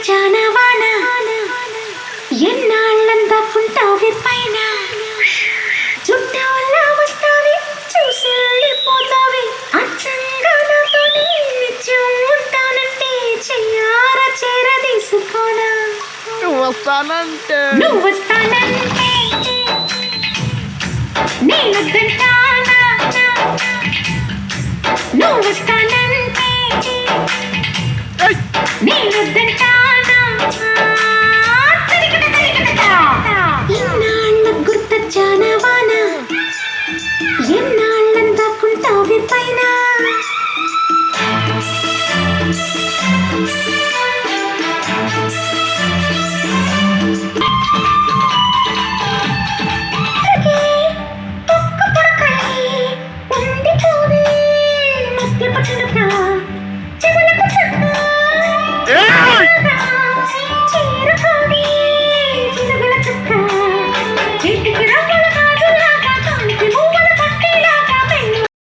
గుర్తొచ్చానా వాన ఎన్నాళ్ళందాకుంటావి పైన చుట్టూ వస్తావి చూసి వెళ్ళిపోతావి అచ్చంగా నాతో నిత్యం ఉంటానంటే చెయ్యారా చేరదీసుకోనా నువ్వు వస్తానంటే నేనొద్దంటానా నువ్వు వస్తానంటే నేనొద్దంటానా ఇన్నాళ్ళకు గుర్తొచ్చానా వాన ఎన్నాళ్ళందాకుంటావి పైన చేరుకోని చిలుగుల చుక్క